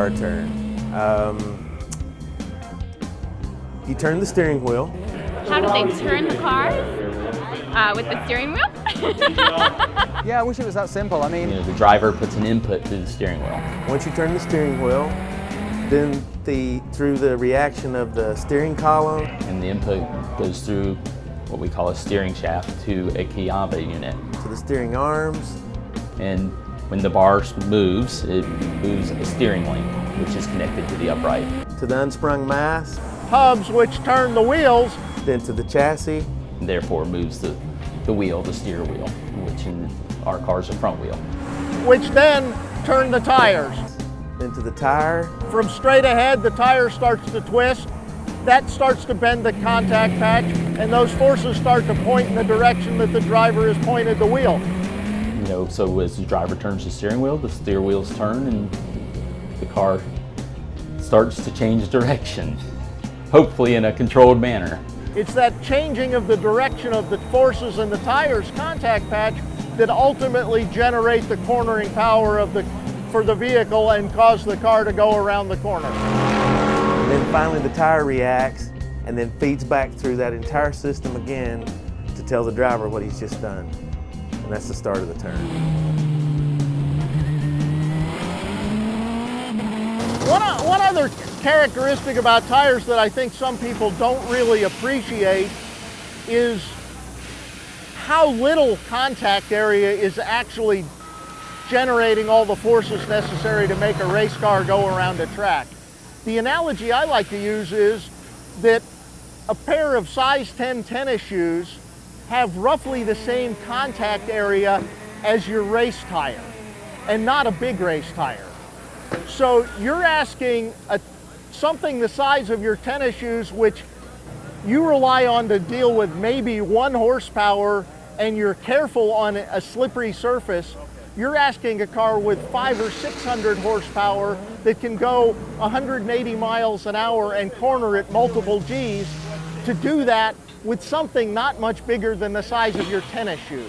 car turn. You turn the steering wheel. How do they turn the cars? With the steering wheel? Yeah, I wish it was that simple. I mean, the driver puts an input through the steering wheel. Once you turn the steering wheel, then through the reaction of the steering column. And the input goes through what we call a steering shaft to a Kiava unit. To the steering arms. And when the bar moves, it moves a steering link, which is connected to the upright. To the unsprung mass. Hubs which turn the wheels. Then to the chassis. And therefore moves the wheel, the steer wheel, which in our car's a front wheel. Which then turn the tires. Then to the tire. From straight ahead, the tire starts to twist. That starts to bend the contact patch, and those forces start to point in the direction that the driver has pointed the wheel. You know, so as the driver turns the steering wheel, the steer wheels turn and the car starts to change direction, hopefully in a controlled manner. It's that changing of the direction of the forces in the tire's contact patch that ultimately generate the cornering power for the vehicle and cause the car to go around the corner. And then finally the tire reacts and then feeds back through that entire system again to tell the driver what he's just done. And that's the start of the turn. One other characteristic about tires that I think some people don't really appreciate is how little contact area is actually generating all the forces necessary to make a race car go around a track. The analogy I like to use is that a pair of size 10 tennis shoes have roughly the same contact area as your race tire, and not a big race tire. So you're asking something the size of your tennis shoes, which you rely on to deal with maybe 1 horsepower, and you're careful on a slippery surface. You're asking a car with 500 or 600 horsepower that can go 180 miles an hour and corner at multiple Gs to do that with something not much bigger than the size of your tennis shoes.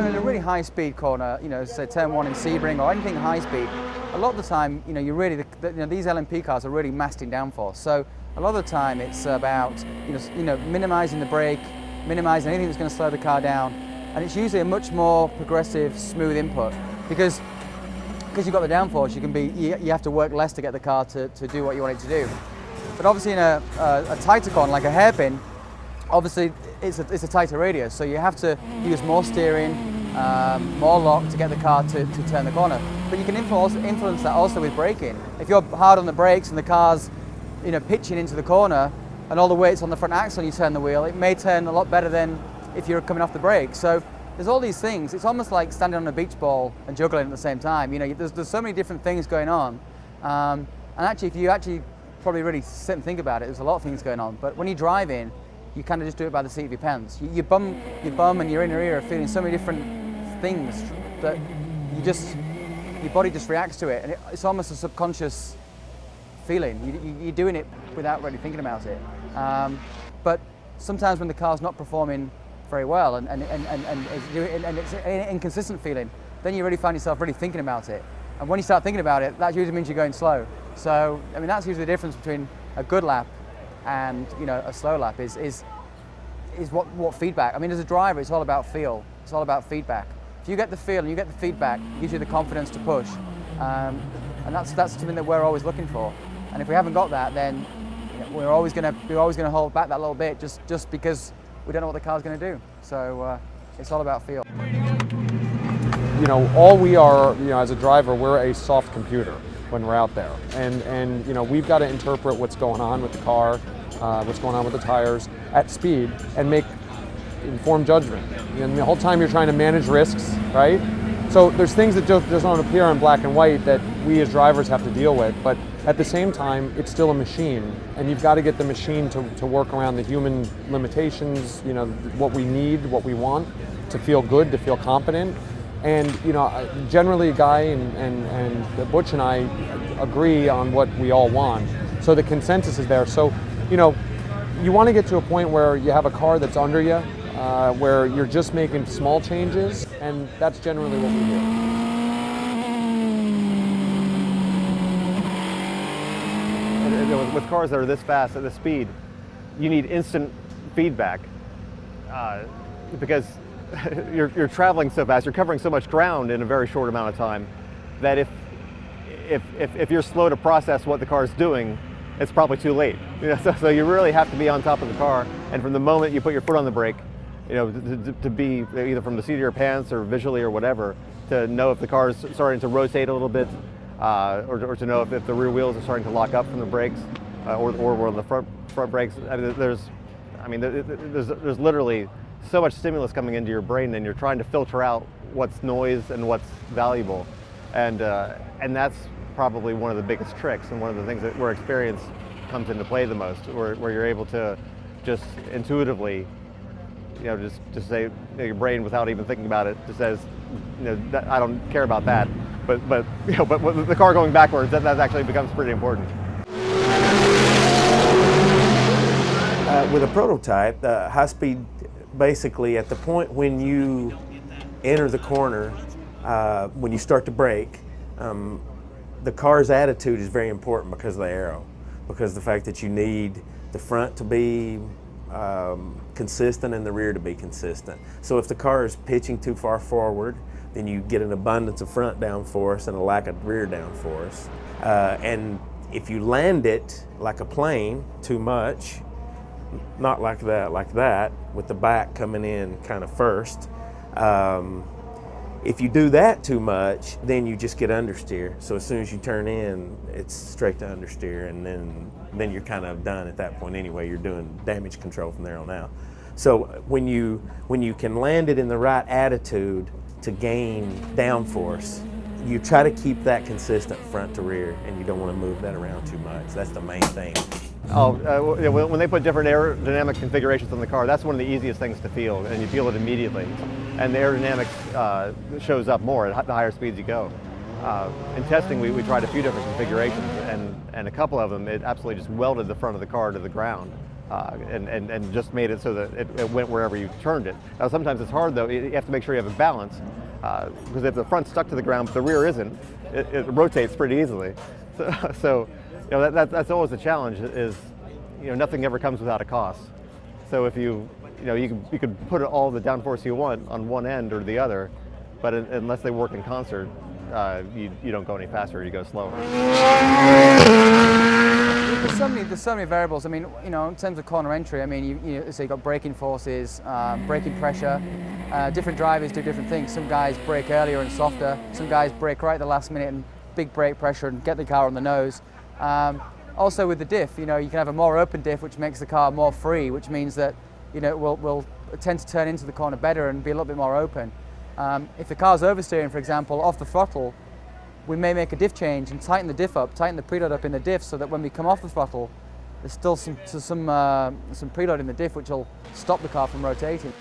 in a really high-speed corner, you know, say turn 1 in Sebring or anything high speed, a lot of the time, you know, these LMP cars are really massed in downforce. So a lot of the time, it's about minimizing the brake, minimizing anything that's going to slow the car down, and it's usually a much more progressive, smooth input because you've got the downforce. You have to work less to get the car to do what you want it to do. But obviously, in a tighter corner like a hairpin, obviously it's a tighter radius, so you have to use more steering, more lock to get the car to turn the corner. But you can influence that also with braking. If you're hard on the brakes and the car's pitching into the corner and all the weight's on the front axle and you turn the wheel, it may turn a lot better than if you're coming off the brake. So there's all these things. It's almost like standing on a beach ball and juggling at the same time. You know, there's so many different things going on. And actually, if you actually probably really sit and think about it, there's a lot of things going on. But when you're driving, you kind of just do it by the seat of your pants. Your bum and your inner ear are feeling so many different things that your body just reacts to it. And it's almost a subconscious feeling. You're doing it without really thinking about it. But sometimes when the car's not performing very well and it's an inconsistent feeling, then you really find yourself really thinking about it. And when you start thinking about it, that usually means you're going slow. So, I mean, that's usually the difference between a good lap and a slow lap is what feedback. I mean, as a driver, it's all about feel. It's all about feedback. If you get the feel and you get the feedback, it gives you the confidence to push. And that's something that we're always looking for. And if we haven't got that, then we're always going to hold back that little bit just because we don't know what the car's going to do. So it's all about feel. You know, all we are, as a driver, we're a soft computer when we're out there, and we've got to interpret what's going on with the car, what's going on with the tires at speed, and make informed judgment. And the whole time you're trying to manage risks, right? So there's things that just don't appear in black and white that we as drivers have to deal with, but at the same time, it's still a machine, and you've got to get the machine to work around the human limitations, what we need, what we want, to feel good, to feel competent. And generally Guy and Butch and I agree on what we all want. So the consensus is there. So, you want to get to a point where you have a car that's under you, where you're just making small changes, and that's generally what we do. With cars that are this fast at this speed, you need instant feedback because you're traveling so fast, you're covering so much ground in a very short amount of time that if you're slow to process what the car's doing, it's probably too late. So you really have to be on top of the car, and from the moment you put your foot on the brake, to be either from the seat of your pants or visually or whatever, to know if the car is starting to rotate a little bit, or to know if the rear wheels are starting to lock up from the brakes, or on the front brakes. There's literally so much stimulus coming into your brain, and you're trying to filter out what's noise and what's valuable, and that's probably one of the biggest tricks, and one of the things where experience comes into play the most, where you're able to just intuitively, just say, your brain, without even thinking about it, just says, I don't care about that, but with the car going backwards, that actually becomes pretty important. With a prototype, high speed, basically at the point when you enter the corner, when you start to brake, the car's attitude is very important because of the aero, because of the fact that you need the front to be consistent and the rear to be consistent. So if the car is pitching too far forward, then you get an abundance of front downforce and a lack of rear downforce. And if you land it like a plane too much, not like that, with the back coming in kind of first, if you do that too much, then you just get understeer. So as soon as you turn in, it's straight to understeer, and then you're kind of done at that point anyway. You're doing damage control from there on out. So when you can land it in the right attitude to gain downforce, you try to keep that consistent front to rear, and you don't want to move that around too much. That's the main thing. When they put different aerodynamic configurations on the car, that's one of the easiest things to feel, and you feel it immediately. And the aerodynamics shows up more at the higher speeds you go. In testing, we tried a few different configurations, and a couple of them, it absolutely just welded the front of the car to the ground, and just made it so that it went wherever you turned it. Now, sometimes it's hard, though. You have to make sure you have a balance, because if the front's stuck to the ground but the rear isn't, it rotates pretty easily. So that's always the challenge, is nothing ever comes without a cost. So if you could put all the downforce you want on one end or the other, but unless they work in concert, you don't go any faster, you go slower. There's so many variables. I mean, in terms of corner entry, I mean, so you've got braking forces, braking pressure. Different drivers do different things. Some guys brake earlier and softer. Some guys brake right at the last minute and big brake pressure and get the car on the nose. Also with the diff, you can have a more open diff, which makes the car more free, which means that we'll tend to turn into the corner better and be a little bit more open. If the car's oversteering, for example, off the throttle, we may make a diff change and tighten the diff up, tighten the preload up in the diff, so that when we come off the throttle, there's still some preload in the diff, which will stop the car from rotating.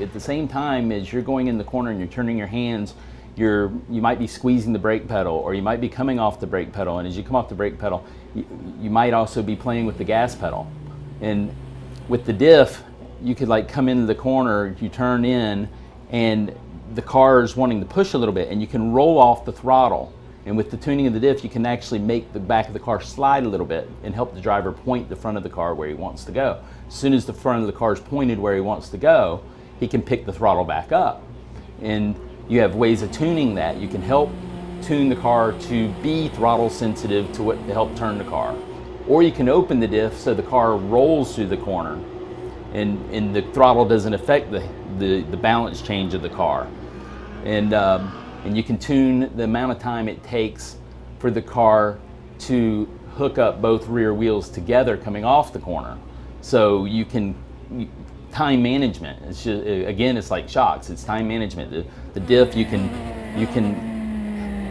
At the same time as you're going in the corner and you're turning your hands, you might be squeezing the brake pedal, or you might be coming off the brake pedal, and as you come off the brake pedal, you might also be playing with the gas pedal. And with the diff, you could come into the corner, you turn in, and the car is wanting to push a little bit, and you can roll off the throttle. And with the tuning of the diff, you can actually make the back of the car slide a little bit and help the driver point the front of the car where he wants to go. As soon as the front of the car is pointed where he wants to go, he can pick the throttle back up. And you have ways of tuning that. You can help tune the car to be throttle sensitive to help turn the car. Or you can open the diff so the car rolls through the corner, and the throttle doesn't affect the balance change of the car. And you can tune the amount of time it takes for the car to hook up both rear wheels together coming off the corner. So you can time management. It's just, again, it's like shocks. It's time management. The diff, you can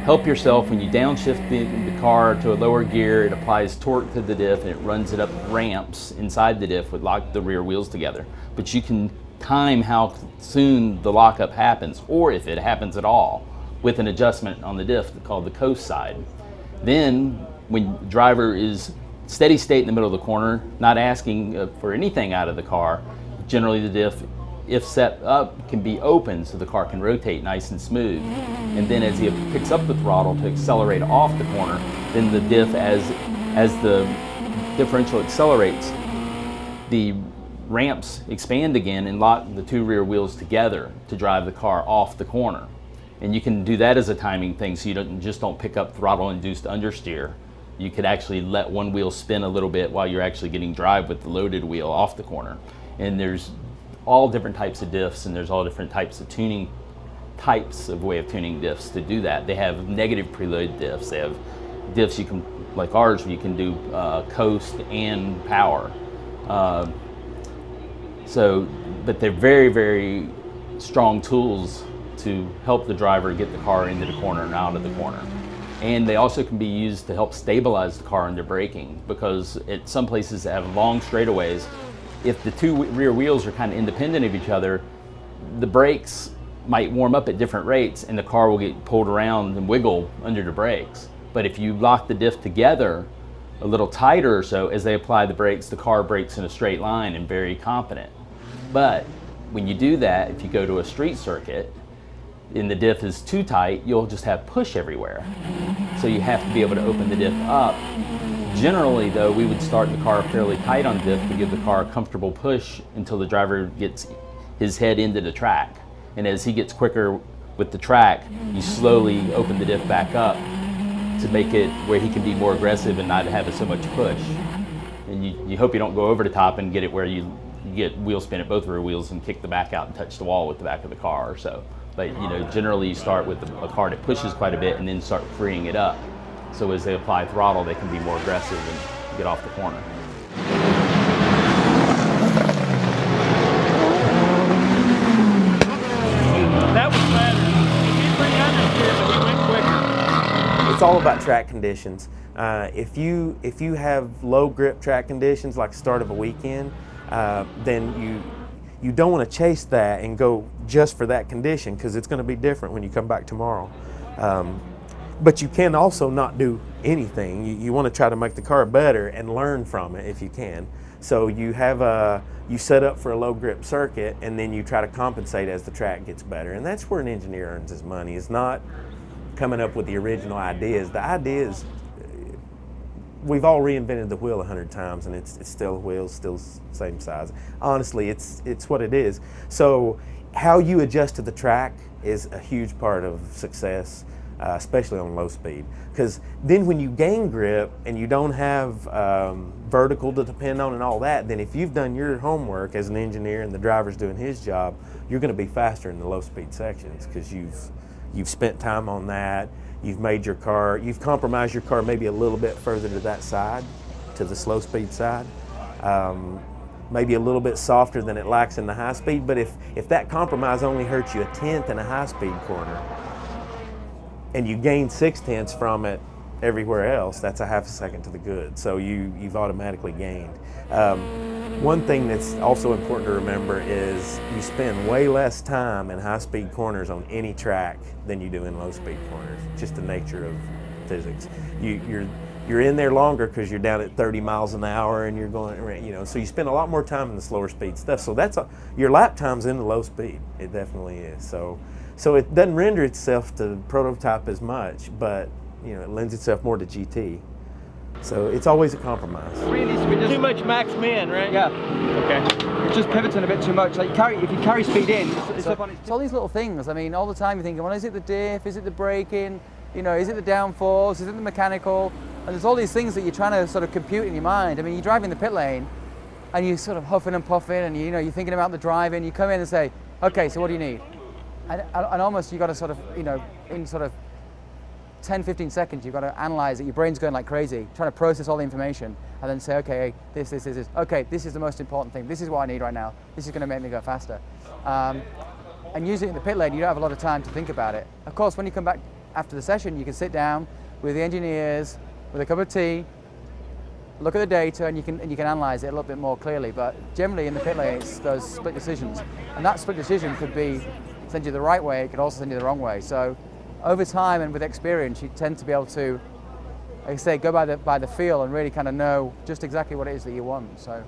help yourself when you downshift the car to a lower gear. It applies torque to the diff and it runs it up ramps inside the diff with lock the rear wheels together. But you can time how soon the lockup happens, or if it happens at all, with an adjustment on the diff called the coast side. Then when the driver is steady state in the middle of the corner, not asking for anything out of the car, generally the diff if set up, can be open so the car can rotate nice and smooth. And then as he picks up the throttle to accelerate off the corner, then the diff, as the differential accelerates, the ramps expand again and lock the two rear wheels together to drive the car off the corner. And you can do that as a timing thing, so you don't pick up throttle-induced understeer. You could actually let one wheel spin a little bit while you're actually getting drive with the loaded wheel off the corner. And there's all different types of diffs, and there's all different types of tuning, types of way of tuning diffs to do that. They have negative preload diffs. They have diffs you can, like ours, where you can do coast and power. But they're very, very strong tools to help the driver get the car into the corner and out of the corner. And they also can be used to help stabilize the car under braking, because at some places that have long straightaways, if the two rear wheels are kind of independent of each other, the brakes might warm up at different rates and the car will get pulled around and wiggle under the brakes. But if you lock the diff together a little tighter or so, as they apply the brakes, the car brakes in a straight line and very competent. But when you do that, if you go to a street circuit and the diff is too tight, you'll just have push everywhere. So you have to be able to open the diff up. Generally though, we would start the car fairly tight on diff to give the car a comfortable push until the driver gets his head into the track. And as he gets quicker with the track, you slowly open the diff back up to make it where he can be more aggressive and not have so much push. And you hope you don't go over the top and get it where you get wheel spin at both rear wheels and kick the back out and touch the wall with the back of the car or so. But generally you start with a car that pushes quite a bit and then start freeing it up. So as they apply throttle, they can be more aggressive and get off the corner. That was better. He went quicker. It's all about track conditions. If you have low grip track conditions, like the start of a weekend, then you don't want to chase that and go just for that condition, because it's going to be different when you come back tomorrow. But you can also not do anything. You want to try to make the car better and learn from it if you can. So you set up for a low grip circuit, and then you try to compensate as the track gets better. And that's where an engineer earns his money. It's not coming up with the original ideas. The ideas, we've all reinvented the wheel 100 times, and it's still a wheel, still same size. Honestly, it's what it is. So how you adjust to the track is a huge part of success, especially on low speed. Because then when you gain grip and you don't have vertical to depend on and all that, then if you've done your homework as an engineer and the driver's doing his job, you're going to be faster in the low speed sections, because you've spent time on that. You've compromised your car maybe a little bit further to that side, to the slow speed side. Maybe a little bit softer than it lacks in the high speed, but if that compromise only hurts you 1/10 in a high speed corner, and you gain 6/10 from it everywhere else, that's a half a second to the good. So you've automatically gained. One thing that's also important to remember is you spend way less time in high speed corners on any track than you do in low speed corners. Just the nature of physics. You're in there longer because you're down at 30 miles an hour and you're going, so you spend a lot more time in the slower speed stuff. So your lap time's in the low speed. It definitely is. So it doesn't render itself to prototype as much, but it lends itself more to GT. So it's always a compromise. Really, so we just, Too much max min, right? yeah, Okay. it's just pivoting a bit too much. Like if you carry speed in, it's all these little things. I mean, all the time you're thinking, well, is it the diff? Is it the braking? Is it the downforce? Is it the mechanical? And there's all these things that you're trying to sort of compute in your mind. I mean, you drive in the pit lane, and you're sort of huffing and puffing, and you're thinking about the driving. You come in and say, okay, so what do you need? And almost you got to sort of, in sort of 10, 15 seconds, you've got to analyze it. Your brain's going like crazy, trying to process all the information, and then say, okay, this. Okay, this is the most important thing. This is what I need right now. This is going to make me go faster. And using it in the pit lane, you don't have a lot of time to think about it. Of course, when you come back after the session, you can sit down with the engineers, with a cup of tea, look at the data, and you can analyze it a little bit more clearly. But generally in the pit lane, it's those split decisions. And that split decision could send you the right way, it could also send you the wrong way. So over time and with experience, you tend to be able to, like I say, go by the feel and really kind of know just exactly what it is that you want. So